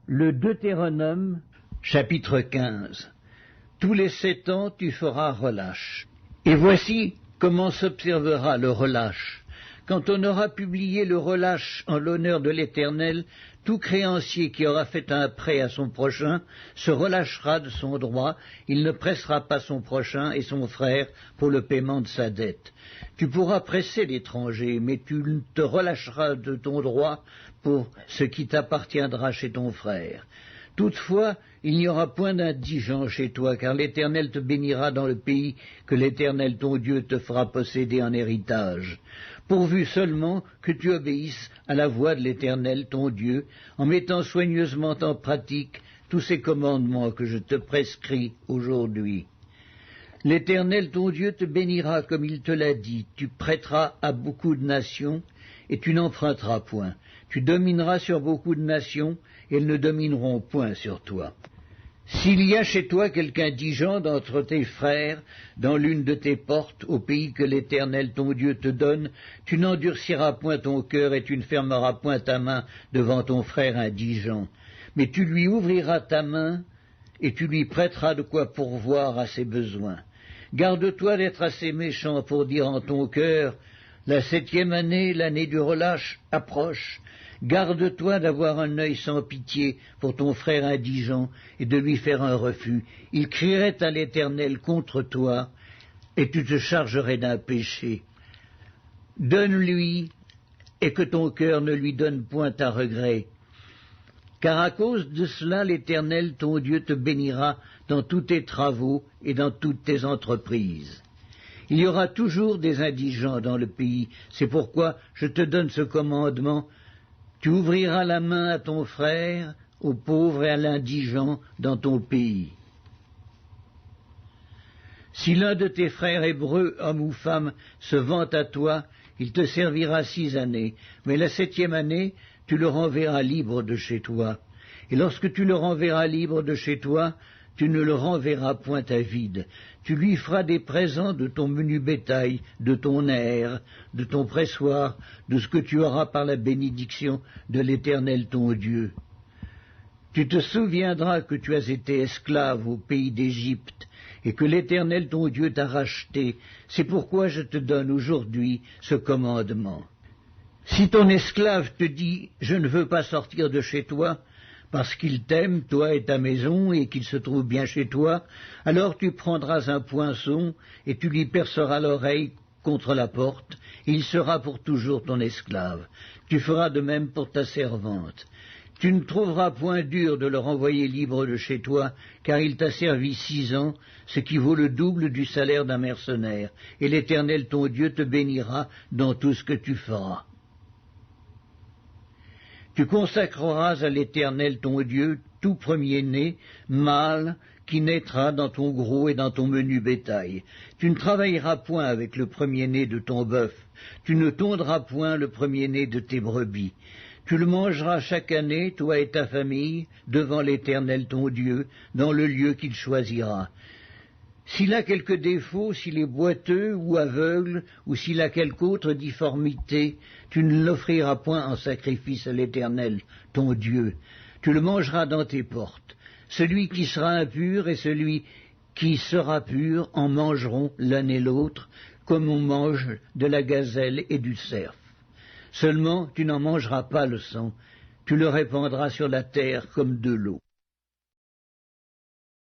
Le Deutéronome, chapitre 15. Tous les 7 ans tu feras relâche. Et voici comment s'observera le relâche. Quand on aura publié le relâche en l'honneur de l'Éternel, tout créancier qui aura fait un prêt à son prochain se relâchera de son droit, il ne pressera pas son prochain et son frère pour le paiement de sa dette. Tu pourras presser l'étranger, mais tu te relâcheras de ton droit pour ce qui t'appartiendra chez ton frère. Toutefois, il n'y aura point d'indigent chez toi, car l'Éternel te bénira dans le pays que l'Éternel ton Dieu te fera posséder en héritage, pourvu seulement que tu obéisses à la voix de l'Éternel ton Dieu, en mettant soigneusement en pratique tous ces commandements que je te prescris aujourd'hui. L'Éternel ton Dieu te bénira comme il te l'a dit, tu prêteras à beaucoup de nations, et tu n'emprunteras point. Tu domineras sur beaucoup de nations, et elles ne domineront point sur toi. S'il y a chez toi quelque indigent d'entre tes frères, dans l'une de tes portes, au pays que l'Éternel ton Dieu te donne, tu n'endurciras point ton cœur, et tu ne fermeras point ta main devant ton frère indigent. Mais tu lui ouvriras ta main, et tu lui prêteras de quoi pourvoir à ses besoins. Garde-toi d'être assez méchant pour dire en ton cœur, la 7e année, l'année du relâche, approche. Garde-toi d'avoir un œil sans pitié pour ton frère indigent et de lui faire un refus. Il crierait à l'Éternel contre toi, et tu te chargerais d'un péché. Donne-lui, et que ton cœur ne lui donne point à regret. Car à cause de cela, l'Éternel, ton Dieu, te bénira dans tous tes travaux et dans toutes tes entreprises. Il y aura toujours des indigents dans le pays. C'est pourquoi je te donne ce commandement. Tu ouvriras la main à ton frère, au pauvre et à l'indigent dans ton pays. Si l'un de tes frères hébreux, homme ou femme, se vante à toi, il te servira 6 années, mais la 7e année, tu le renverras libre de chez toi. Et lorsque tu le renverras libre de chez toi, tu ne le renverras point à vide. Tu lui feras des présents de ton menu bétail, de ton aire, de ton pressoir, de ce que tu auras par la bénédiction de l'Éternel ton Dieu. Tu te souviendras que tu as été esclave au pays d'Égypte, et que l'Éternel ton Dieu t'a racheté. C'est pourquoi je te donne aujourd'hui ce commandement. Si ton esclave te dit « Je ne veux pas sortir de chez toi », parce qu'il t'aime, toi et ta maison, et qu'il se trouve bien chez toi, alors tu prendras un poinçon, et tu lui perceras l'oreille contre la porte, et il sera pour toujours ton esclave. Tu feras de même pour ta servante. Tu ne trouveras point dur de le renvoyer libre de chez toi, car il t'a servi 6 ans, ce qui vaut le double du salaire d'un mercenaire, et l'Éternel ton Dieu te bénira dans tout ce que tu feras. Tu consacreras à l'Éternel ton Dieu tout premier-né, mâle, qui naîtra dans ton gros et dans ton menu bétail. Tu ne travailleras point avec le premier-né de ton bœuf, tu ne tondras point le premier-né de tes brebis. Tu le mangeras chaque année, toi et ta famille, devant l'Éternel ton Dieu, dans le lieu qu'il choisira. S'il a quelque défaut, s'il est boiteux ou aveugle, ou s'il a quelque autre difformité, tu ne l'offriras point en sacrifice à l'Éternel, ton Dieu. Tu le mangeras dans tes portes. Celui qui sera impur et celui qui sera pur en mangeront l'un et l'autre, comme on mange de la gazelle et du cerf. Seulement, tu n'en mangeras pas le sang, tu le répandras sur la terre comme de l'eau.